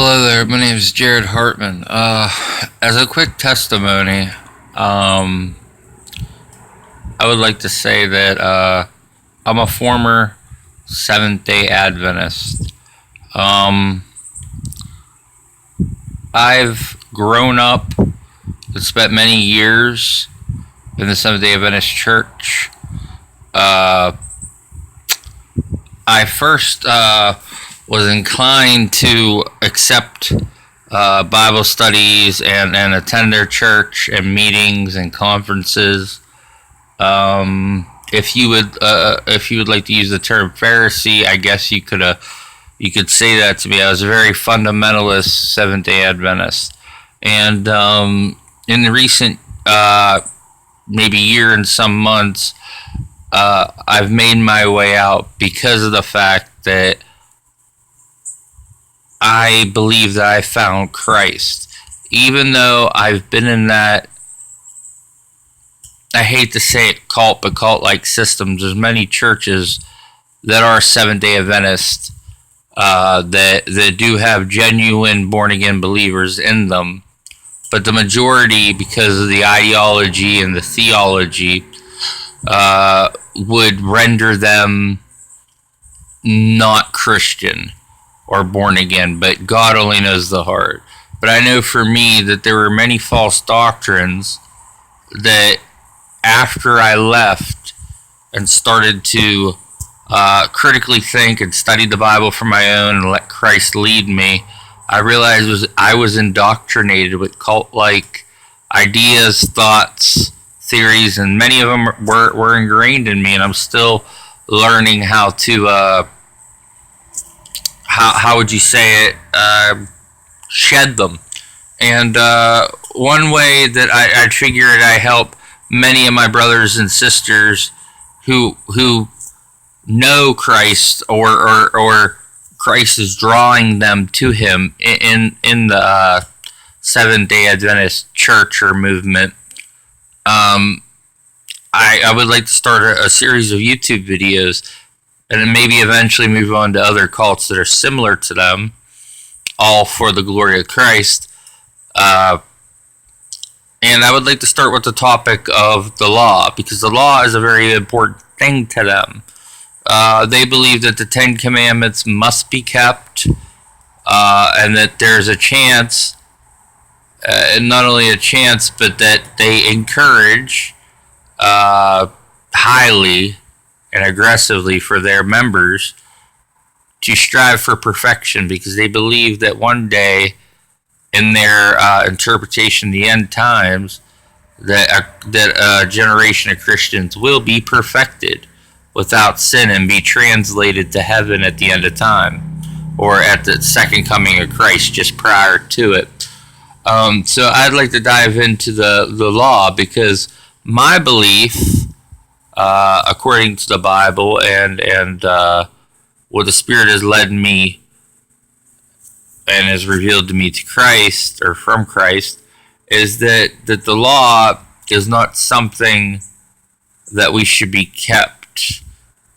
Hello there, my name is Jared Hartman. As a quick testimony, I would like to say that I'm a former Seventh-day Adventist. I've grown up and spent many years in the Seventh-day Adventist Church. I first was inclined to accept Bible studies and attend their church and meetings and conferences. If you would like to use the term Pharisee, I guess you could say that to me. I was a very fundamentalist Seventh-day Adventist, and in the recent maybe year and some months, I've made my way out because of the fact that I believe that I found Christ. Even though I've been in that, I hate to say it, cult, but cult-like systems. There's many churches that are Seventh-day Adventist that do have genuine born-again believers in them. But the majority, because of the ideology and the theology, would render them not Christian or born again, but God only knows the heart. But I know for me that there were many false doctrines that after I left and started to critically think and study the Bible for my own and let Christ lead me, I realized I was indoctrinated with cult-like ideas, thoughts, theories, and many of them were ingrained in me, and I'm still learning how to how would you say it, shed them. And one way that I figured I help many of my brothers and sisters who know Christ or Christ is drawing them to Him in the Seventh-day Adventist church or movement. I would like to start a series of YouTube videos and then maybe eventually move on to other cults that are similar to them, all for the glory of Christ. And I would like to start with the topic of the law, because the law is a very important thing to them. They believe that the Ten Commandments must be kept, and that there's a chance, and not only a chance, but that they encourage highly and aggressively for their members to strive for perfection, because they believe that one day in their interpretation of the end times that a generation of Christians will be perfected without sin and be translated to heaven at the end of time, or at the second coming of Christ just prior to it. So I'd like to dive into the law, because my belief, according to the Bible and what the Spirit has led me and has revealed to me to Christ, or from Christ, is that the law is not something that we should be kept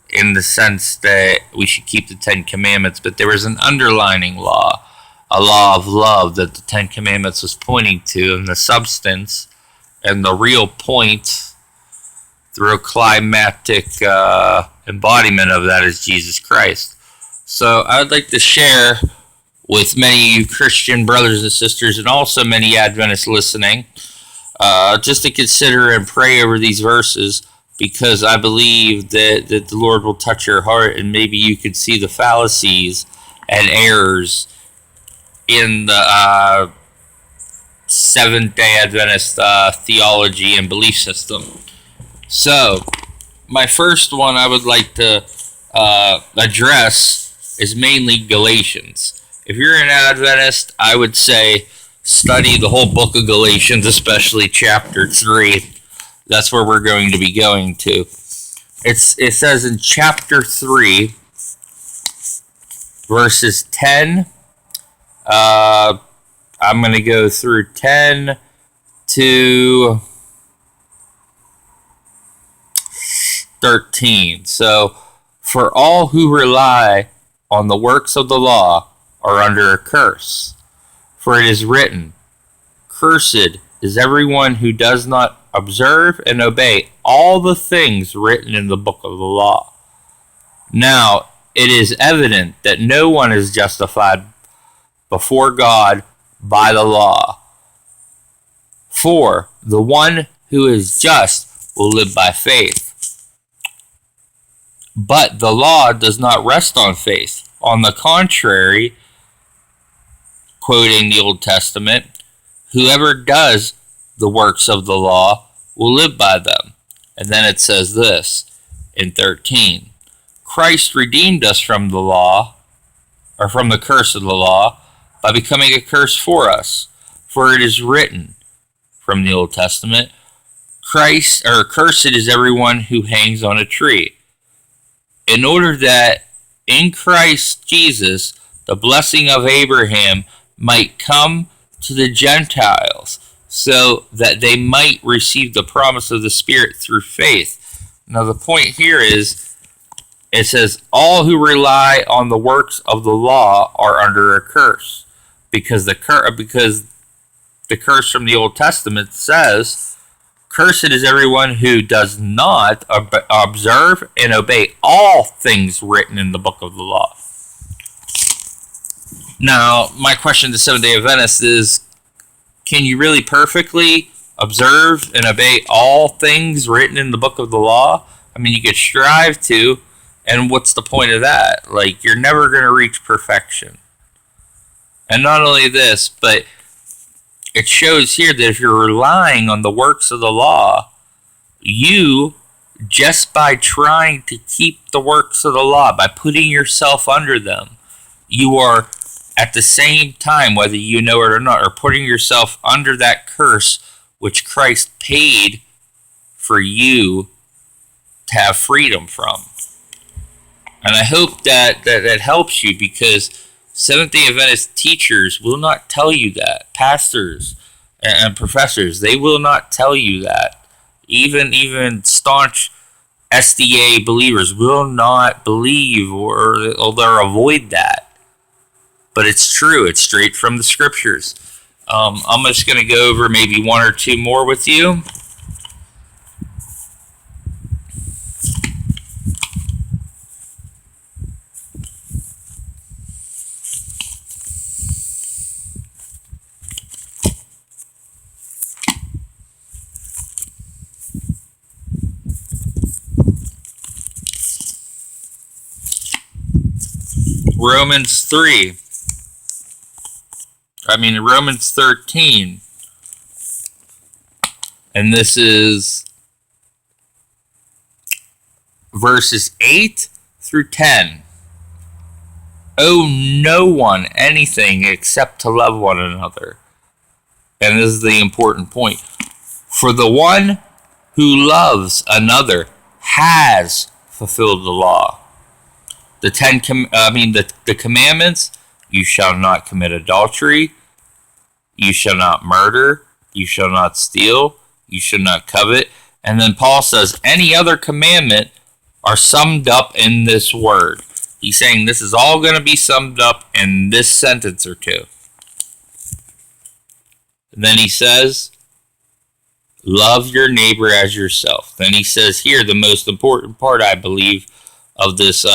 in the sense that we should keep the Ten Commandments, but there is an underlining law, a law of love that the Ten Commandments was pointing to, and the substance and the real point, the real climactic embodiment of that is Jesus Christ. So I would like to share with many of you Christian brothers and sisters, and also many Adventists listening, just to consider and pray over these verses, because I believe that the Lord will touch your heart, and maybe you could see the fallacies and errors in the Seventh-day Adventist theology and belief system. So, my first one I would like to address is mainly Galatians. If you're an Adventist, I would say study the whole book of Galatians, especially chapter 3. That's where we're going to be going to. It says in chapter 3, verses 10, I'm going to go through 10 to 13. So, for all who rely on the works of the law are under a curse. For it is written, Cursed is everyone who does not observe and obey all the things written in the book of the law. Now, it is evident that no one is justified before God by the law. For the one who is just will live by faith. But the law does not rest on faith. On the contrary, quoting the Old Testament, whoever does the works of the law will live by them. And then it says this in 13. Christ redeemed us from the law, or from the curse of the law, by becoming a curse for us. For it is written from the Old Testament, cursed is everyone who hangs on a tree. In order that in Christ Jesus the blessing of Abraham might come to the Gentiles, so that they might receive the promise of the Spirit through faith. Now the point here is, it says, all who rely on the works of the law are under a curse, because the curse from the Old Testament says, Cursed is everyone who does not observe and obey all things written in the book of the law. Now, my question to Seventh-day Adventists is, can you really perfectly observe and obey all things written in the book of the law? I mean, you could strive to, and what's the point of that? Like, you're never going to reach perfection. And not only this, but it shows here that if you're relying on the works of the law, you, just by trying to keep the works of the law, by putting yourself under them, you are at the same time, whether you know it or not, are putting yourself under that curse which Christ paid for you to have freedom from. And I hope that helps you, because Seventh-day Adventist teachers will not tell you that. Pastors and professors, they will not tell you that. Even staunch SDA believers will not believe or they'll avoid that. But it's true. It's straight from the scriptures. I'm just going to go over maybe one or two more with you. Romans 13. And this is verses 8 through 10. Owe no one anything except to love one another. And this is the important point. For the one who loves another has fulfilled the law. The commandments: you shall not commit adultery, you shall not murder, you shall not steal, you shall not covet. And then Paul says any other commandment are summed up in this word. He's saying this is all going to be summed up in this sentence or two. And then he says, love your neighbor as yourself. Then he says here, the most important part, I believe, of this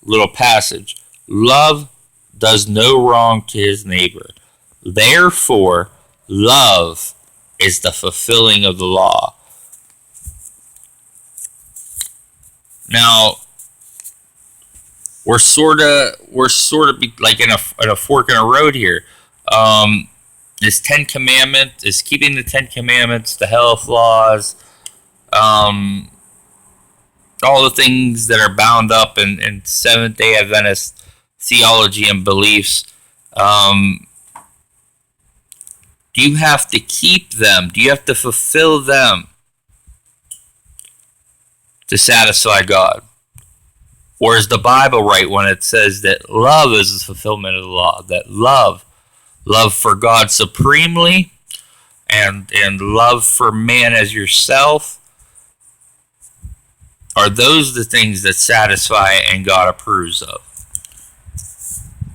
little passage: love does no wrong to his neighbor. Therefore, love is the fulfilling of the law. Now, we're sort of like in a fork in a road here. This Ten Commandments is keeping the Ten Commandments, the health laws, all the things that are bound up in Seventh-day Adventist theology and beliefs. Do you have to keep them? Do you have to fulfill them to satisfy God? Or is the Bible right when it says that love is the fulfillment of the law? That love for God supremely, and love for man as yourself, are those the things that satisfy and God approves of?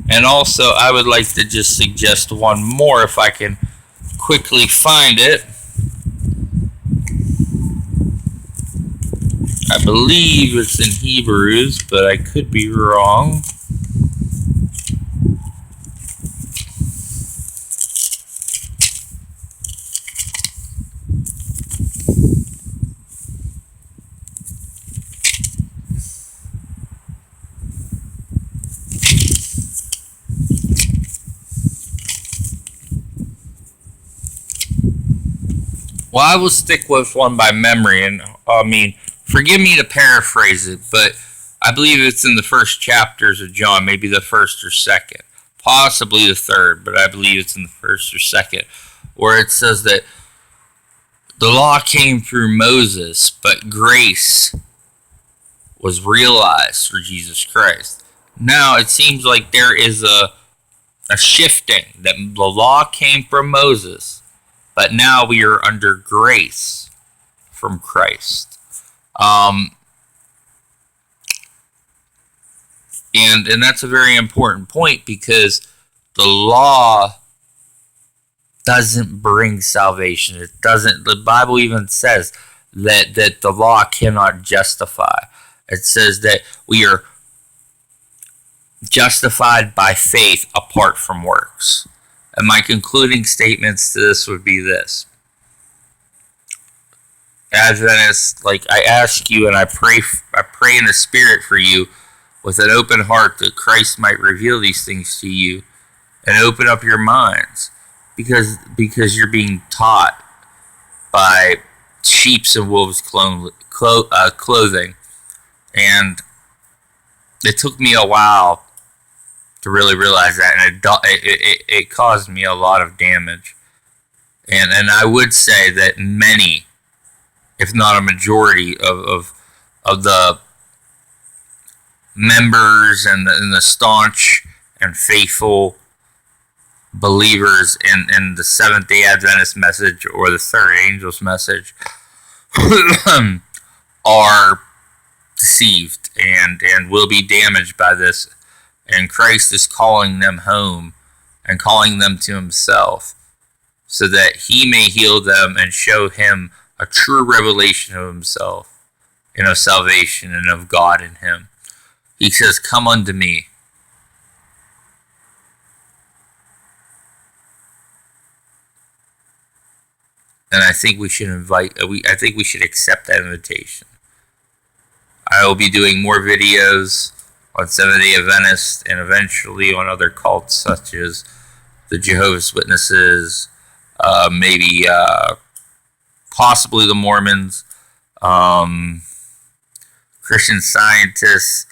And also, I would like to just suggest one more if I can quickly find it. I believe it's in Hebrews, but I could be wrong. Well, I will stick with one by memory, and forgive me to paraphrase it, but I believe it's in the first chapters of John, maybe the first or second, possibly the third, but I believe it's in the first or second, where it says that the law came through Moses, but grace was realized through Jesus Christ. Now, it seems like there is a shifting, that the law came from Moses, but now we are under grace from Christ. And that's a very important point, because the law doesn't bring salvation. It doesn't. The Bible even says that the law cannot justify. It says that we are justified by faith apart from works. And my concluding statements to this would be this. Adventist, like, I ask you and I pray in the Spirit for you with an open heart, that Christ might reveal these things to you and open up your minds, because you're being taught by sheep's and wolves' clothing. And it took me a while to really realize that, and it caused me a lot of damage. And I would say that many, if not a majority, of the members and the staunch and faithful believers in the Seventh-day Adventist message or the Third Angel's message are deceived and will be damaged by this. And Christ is calling them home and calling them to himself, so that he may heal them and show him a true revelation of himself and of salvation and of God in him. He says, "Come unto me." And I think we should I think we should accept that invitation. I will be doing more videos on Seventh-day Adventists and eventually on other cults such as the Jehovah's Witnesses, maybe possibly the Mormons, Christian Scientists,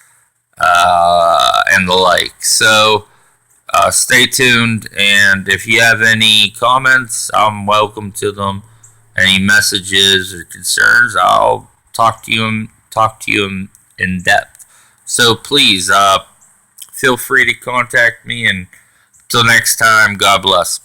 and the like. So stay tuned, and if you have any comments, I'm welcome to them. Any messages or concerns, I'll talk to you in depth. So please, feel free to contact me, and until next time, God bless.